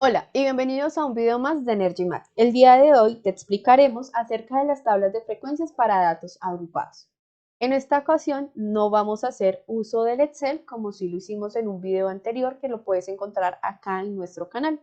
Hola y bienvenidos a un video más de Energy Math. El día de hoy te explicaremos acerca de las tablas de frecuencias para datos agrupados. En esta ocasión no vamos a hacer uso del Excel como si lo hicimos en un video anterior que lo puedes encontrar acá en nuestro canal.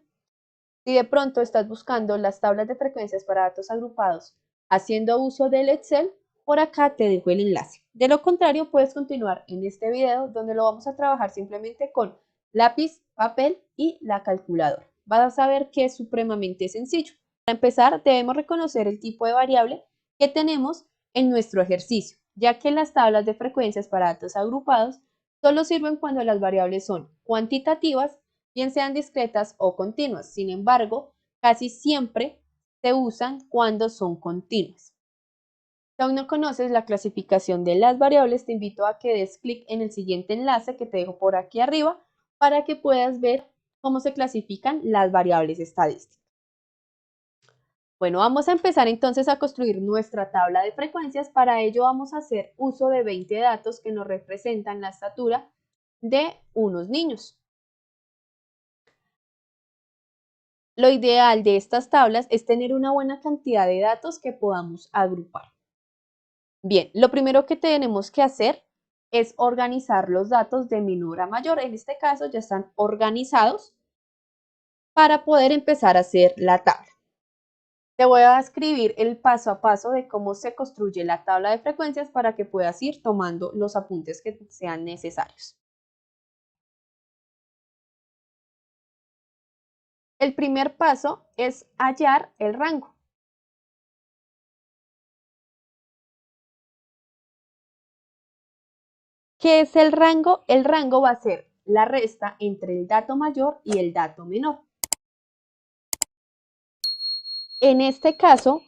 Si de pronto estás buscando las tablas de frecuencias para datos agrupados haciendo uso del Excel, por acá te dejo el enlace. De lo contrario, puedes continuar en este video donde lo vamos a trabajar simplemente con lápiz, papel y la calculadora. Vas a ver que es supremamente sencillo. Para empezar, debemos reconocer el tipo de variable que tenemos en nuestro ejercicio, ya que las tablas de frecuencias para datos agrupados solo sirven cuando las variables son cuantitativas, bien sean discretas o continuas. Sin embargo, casi siempre se usan cuando son continuas. Si aún no conoces la clasificación de las variables, te invito a que des clic en el siguiente enlace que te dejo por aquí arriba para que puedas ver cómo se clasifican las variables estadísticas. Bueno, vamos a empezar entonces a construir nuestra tabla de frecuencias. Para ello vamos a hacer uso de 20 datos que nos representan la estatura de unos niños. Lo ideal de estas tablas es tener una buena cantidad de datos que podamos agrupar. Bien, lo primero que tenemos que hacer es organizar los datos de menor a mayor. En este caso ya están organizados para poder empezar a hacer la tabla. Te voy a escribir el paso a paso de cómo se construye la tabla de frecuencias para que puedas ir tomando los apuntes que sean necesarios. El primer paso es hallar el rango. ¿Qué es el rango? El rango va a ser la resta entre el dato mayor y el dato menor. En este caso,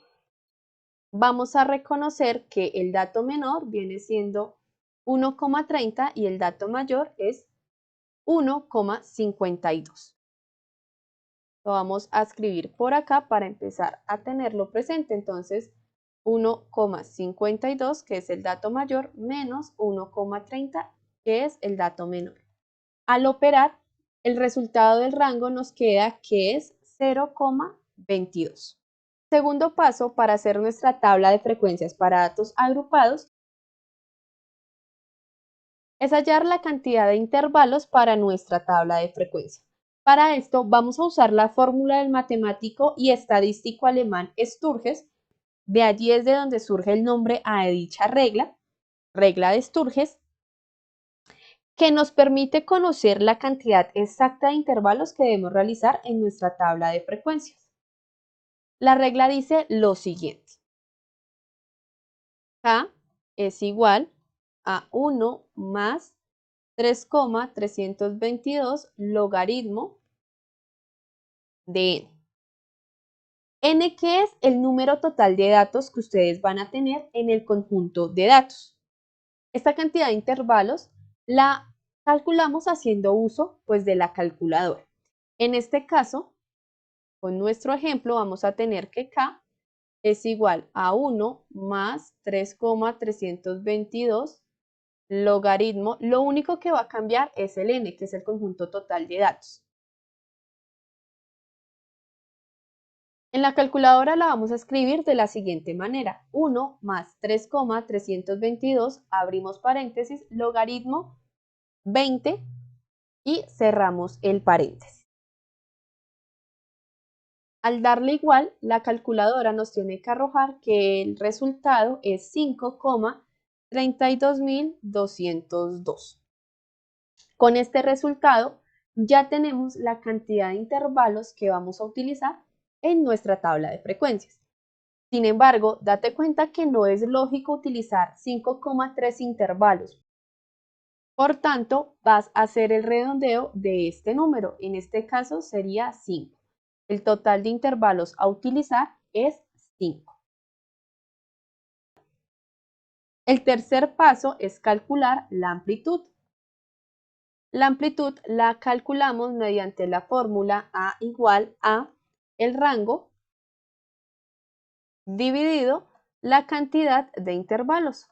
vamos a reconocer que el dato menor viene siendo 1,30 y el dato mayor es 1,52. Lo vamos a escribir por acá para empezar a tenerlo presente. Entonces, 1,52, que es el dato mayor, menos 1,30, que es el dato menor. Al operar, el resultado del rango nos queda que es 0,22. Segundo paso para hacer nuestra tabla de frecuencias para datos agrupados es hallar la cantidad de intervalos para nuestra tabla de frecuencias. Para esto vamos a usar la fórmula del matemático y estadístico alemán Sturges. De allí es de donde surge el nombre a dicha regla, regla de Sturges, que nos permite conocer la cantidad exacta de intervalos que debemos realizar en nuestra tabla de frecuencias. La regla dice lo siguiente. K es igual a 1 más 3,322 logaritmo de n. N, que es el número total de datos que ustedes van a tener en el conjunto de datos. Esta cantidad de intervalos la calculamos haciendo uso pues de la calculadora. En este caso, con nuestro ejemplo, vamos a tener que K es igual a 1 más 3,322 logaritmo. Lo único que va a cambiar es el n, que es el conjunto total de datos. En la calculadora la vamos a escribir de la siguiente manera. 1 más 3,322, abrimos paréntesis, logaritmo 20 y cerramos el paréntesis. Al darle igual, la calculadora nos tiene que arrojar que el resultado es 5,32202. Con este resultado ya tenemos la cantidad de intervalos que vamos a utilizar en nuestra tabla de frecuencias. Sin embargo, date cuenta que no es lógico utilizar 5,3 intervalos. Por tanto, vas a hacer el redondeo de este número. En este caso sería 5. El total de intervalos a utilizar es 5. El tercer paso es calcular la amplitud. La amplitud la calculamos mediante la fórmula A igual a el rango dividido la cantidad de intervalos.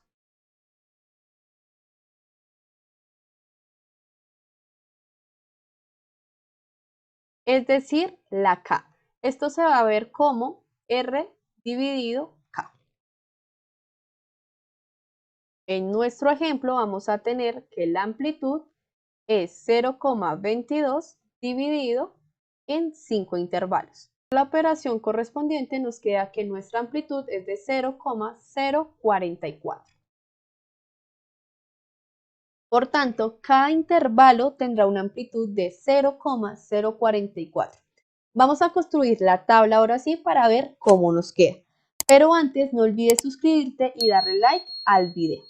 es decir, la K. Esto se va a ver como R dividido K. En nuestro ejemplo vamos a tener que la amplitud es 0,22 dividido en 5 intervalos. La operación correspondiente nos queda que nuestra amplitud es de 0,044. Por tanto, cada intervalo tendrá una amplitud de 0,044. Vamos a construir la tabla ahora sí para ver cómo nos queda. Pero antes no olvides suscribirte y darle like al video.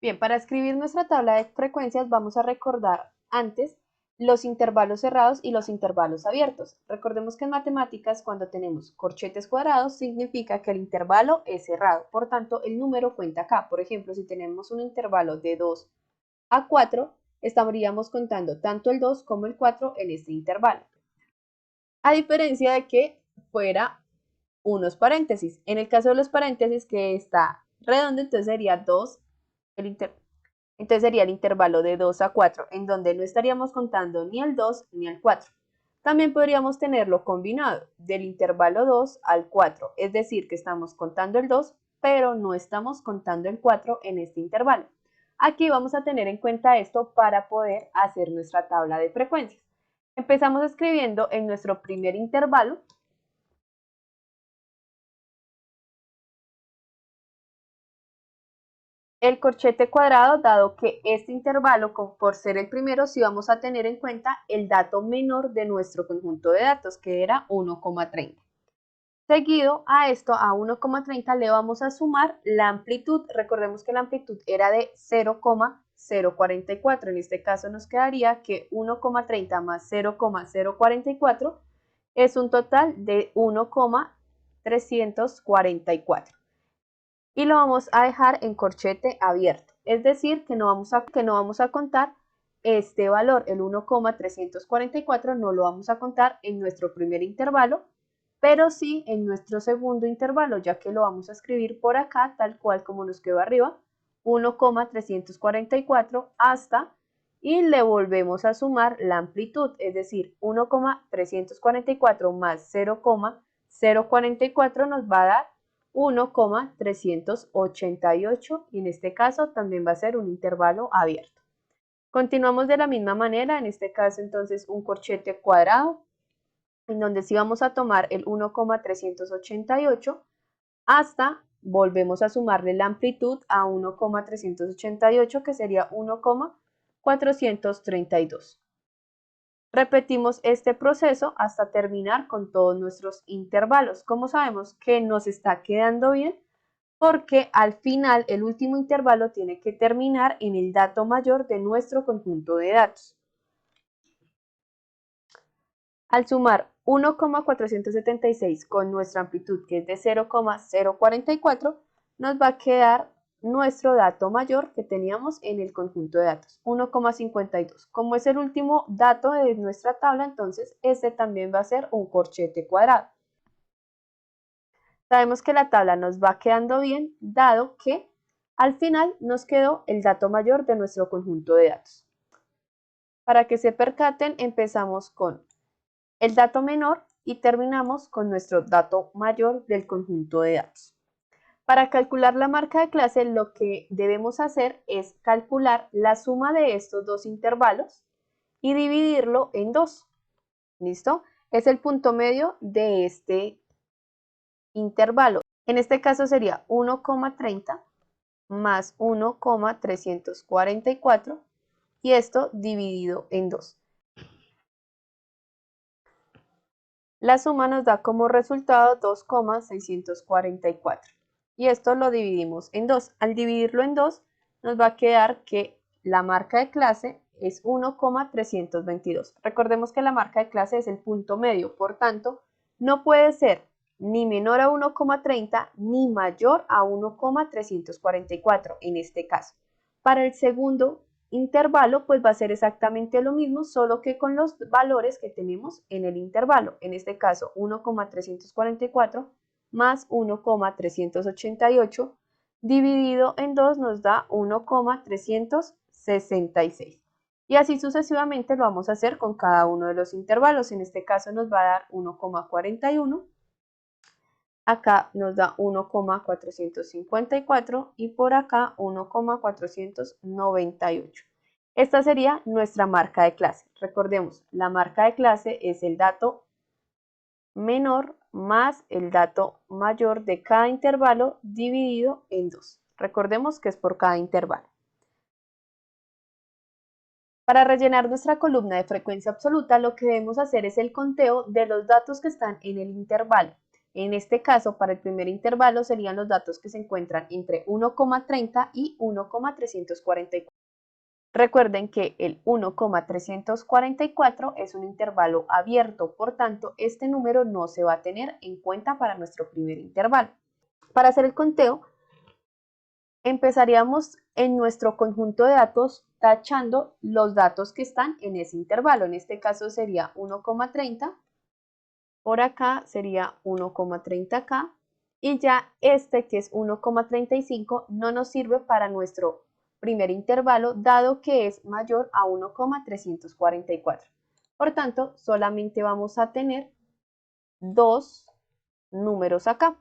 Bien, para escribir nuestra tabla de frecuencias vamos a recordar antes los intervalos cerrados y los intervalos abiertos. Recordemos que en matemáticas cuando tenemos corchetes cuadrados significa que el intervalo es cerrado, por tanto el número cuenta acá. Por ejemplo, si tenemos un intervalo de 2 a 4, estaríamos contando tanto el 2 como el 4 en este intervalo. A diferencia de que fuera unos paréntesis. En el caso de los paréntesis que está redondo, entonces sería 2, entonces sería el intervalo de 2 a 4, en donde no estaríamos contando ni el 2 ni el 4. También podríamos tenerlo combinado, del intervalo 2 al 4, es decir, que estamos contando el 2, pero no estamos contando el 4 en este intervalo. Aquí vamos a tener en cuenta esto para poder hacer nuestra tabla de frecuencias. Empezamos escribiendo en nuestro primer intervalo el corchete cuadrado, dado que este intervalo, por ser el primero, sí vamos a tener en cuenta el dato menor de nuestro conjunto de datos, que era 1,30. Seguido a esto, a 1,30 le vamos a sumar la amplitud. Recordemos que la amplitud era de 0,044. En este caso nos quedaría que 1,30 más 0,044 es un total de 1,344. Y lo vamos a dejar en corchete abierto, es decir, que no vamos a contar este valor, el 1,344, no lo vamos a contar en nuestro primer intervalo, pero sí en nuestro segundo intervalo, ya que lo vamos a escribir por acá, tal cual como nos quedó arriba, 1,344 hasta, y le volvemos a sumar la amplitud, es decir, 1,344 más 0,044 nos va a dar 1,388 y en este caso también va a ser un intervalo abierto. Continuamos de la misma manera, en este caso entonces un corchete cuadrado, en donde sí vamos a tomar el 1,388 hasta, volvemos a sumarle la amplitud a 1,388 que sería 1,432. Repetimos este proceso hasta terminar con todos nuestros intervalos. ¿Cómo sabemos que nos está quedando bien? Porque al final el último intervalo tiene que terminar en el dato mayor de nuestro conjunto de datos. Al sumar 1,476 con nuestra amplitud que es de 0,044, nos va a quedar nuestro dato mayor que teníamos en el conjunto de datos, 1,52. Como es el último dato de nuestra tabla, entonces este también va a ser un corchete cuadrado. Sabemos que la tabla nos va quedando bien, dado que al final nos quedó el dato mayor de nuestro conjunto de datos. Para que se percaten, empezamos con el dato menor y terminamos con nuestro dato mayor del conjunto de datos. Para calcular la marca de clase, lo que debemos hacer es calcular la suma de estos dos intervalos y dividirlo en 2. ¿Listo? Es el punto medio de este intervalo. En este caso sería 1,30 más 1,344 y esto dividido en 2. La suma nos da como resultado 2,644 y esto lo dividimos en 2. Al dividirlo en 2 nos va a quedar que la marca de clase es 1,322. Recordemos que la marca de clase es el punto medio, por tanto no puede ser ni menor a 1,30 ni mayor a 1,344 en este caso. Para el segundo intervalo, pues va a ser exactamente lo mismo, solo que con los valores que tenemos en el intervalo. En este caso, 1,344 más 1,388 dividido en 2 nos da 1,366. Y así sucesivamente lo vamos a hacer con cada uno de los intervalos. En este caso nos va a dar 1,41. Acá nos da 1,454 y por acá 1,498. Esta sería nuestra marca de clase. Recordemos, la marca de clase es el dato menor más el dato mayor de cada intervalo dividido en 2. Recordemos que es por cada intervalo. Para rellenar nuestra columna de frecuencia absoluta, lo que debemos hacer es el conteo de los datos que están en el intervalo. En este caso, para el primer intervalo serían los datos que se encuentran entre 1,30 y 1,344. Recuerden que el 1,344 es un intervalo abierto, por tanto, este número no se va a tener en cuenta para nuestro primer intervalo. Para hacer el conteo, empezaríamos en nuestro conjunto de datos tachando los datos que están en ese intervalo. En este caso sería 1,30, por acá sería 1,30 acá, y ya este que es 1,35 no nos sirve para nuestro primer intervalo, dado que es mayor a 1,344. Por tanto, solamente vamos a tener dos números acá.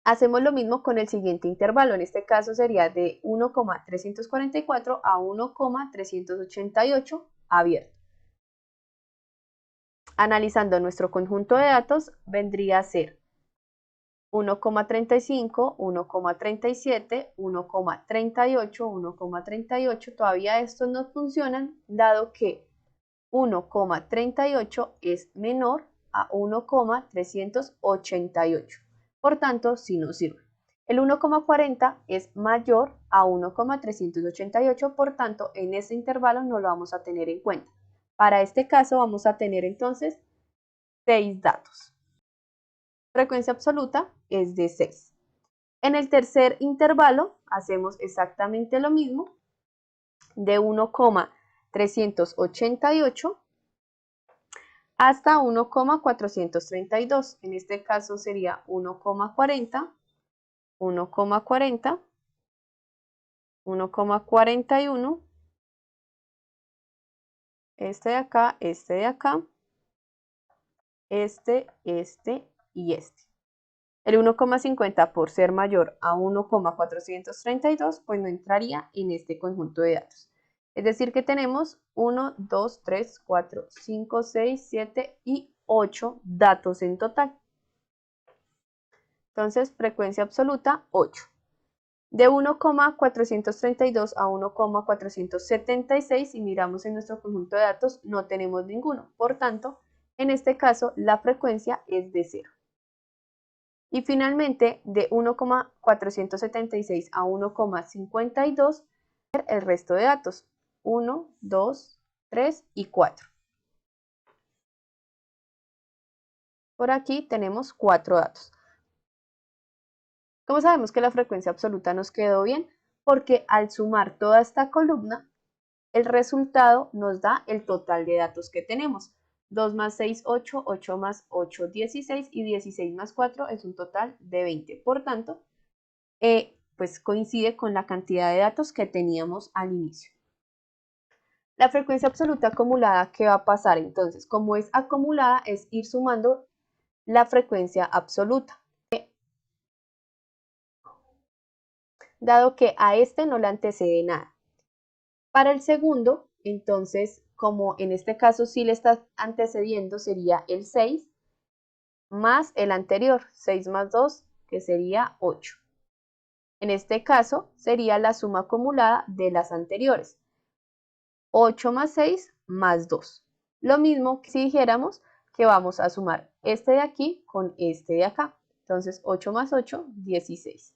Hacemos lo mismo con el siguiente intervalo, en este caso sería de 1,344 a 1,388 abierto. Analizando nuestro conjunto de datos, vendría a ser 1,35, 1,37, 1,38, 1,38. Todavía estos no funcionan, dado que 1,38 es menor a 1,388. Por tanto, sí nos sirve. El 1,40 es mayor a 1,388, por tanto, en este intervalo no lo vamos a tener en cuenta. Para este caso vamos a tener entonces 6 datos. La frecuencia absoluta es de 6. En el tercer intervalo hacemos exactamente lo mismo, de 1,388 hasta 1,432. En este caso sería 1,40, 1,40, 1,41, este de acá, este de acá, este y este. El 1,50 por ser mayor a 1,432, pues no entraría en este conjunto de datos. Es decir que tenemos 1, 2, 3, 4, 5, 6, 7 y 8 datos en total. Entonces, frecuencia absoluta, 8. De 1,432 a 1,476, si miramos en nuestro conjunto de datos, no tenemos ninguno. Por tanto, en este caso, la frecuencia es de 0. Y finalmente, de 1,476 a 1,52, el resto de datos, 1, 2, 3 y 4. Por aquí tenemos 4 datos. ¿Cómo sabemos que la frecuencia absoluta nos quedó bien? Porque al sumar toda esta columna, el resultado nos da el total de datos que tenemos. 2 más 6, 8, 8 más 8, 16 y 16 más 4 es un total de 20. Por tanto, pues coincide con la cantidad de datos que teníamos al inicio. La frecuencia absoluta acumulada, ¿qué va a pasar? Entonces, como es acumulada, es ir sumando la frecuencia absoluta. Dado que a este no le antecede nada. Para el segundo, entonces, como en este caso sí le está antecediendo, sería el 6 más el anterior, 6 más 2, que sería 8. En este caso, sería la suma acumulada de las anteriores. 8 más 6 más 2. Lo mismo que si dijéramos que vamos a sumar este de aquí con este de acá. Entonces, 8 más 8, 16.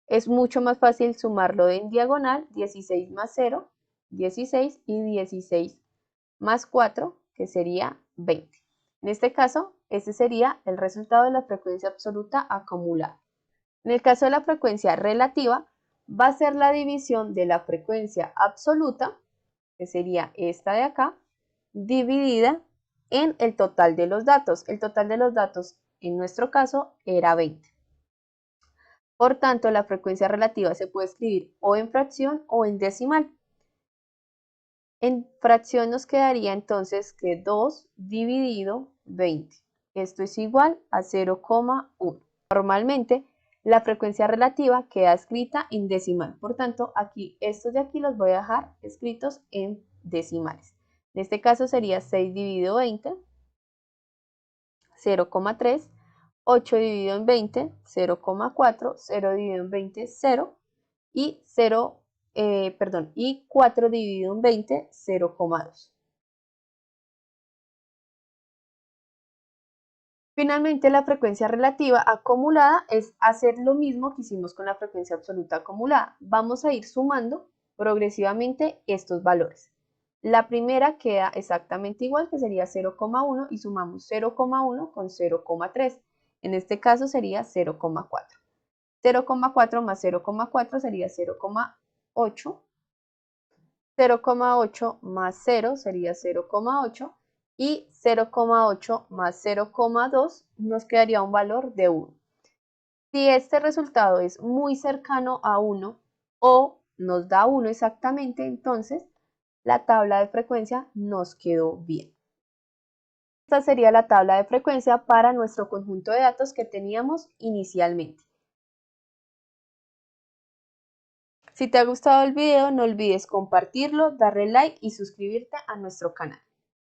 Es mucho más fácil sumarlo en diagonal, 16 más 0, 16 y 16 más 4, que sería 20. En este caso, este sería el resultado de la frecuencia absoluta acumulada. En el caso de la frecuencia relativa, va a ser la división de la frecuencia absoluta, que sería esta de acá, dividida en el total de los datos. El total de los datos, en nuestro caso, era 20. Por tanto, la frecuencia relativa se puede escribir o en fracción o en decimal. En fracción nos quedaría entonces que 2 dividido 20. Esto es igual a 0,1. Normalmente la frecuencia relativa queda escrita en decimal. Por tanto, aquí estos de aquí los voy a dejar escritos en decimales. En este caso sería 6 dividido 20, 0,3. 8 dividido en 20, 0,4. 0 dividido en 20, 0. Y 4 dividido en 20, 0,2. Finalmente, la frecuencia relativa acumulada es hacer lo mismo que hicimos con la frecuencia absoluta acumulada. Vamos a ir sumando progresivamente estos valores. La primera queda exactamente igual, que sería 0,1, y sumamos 0,1 con 0,3. En este caso sería 0,4. 0,4 más 0,4 sería 0,8. 0,8 más 0 sería 0,8 y 0,8 más 0,2 nos quedaría un valor de 1. Si este resultado es muy cercano a 1 o nos da 1 exactamente, entonces la tabla de frecuencia nos quedó bien. Esta sería la tabla de frecuencia para nuestro conjunto de datos que teníamos inicialmente. Si te ha gustado el video, no olvides compartirlo, darle like y suscribirte a nuestro canal.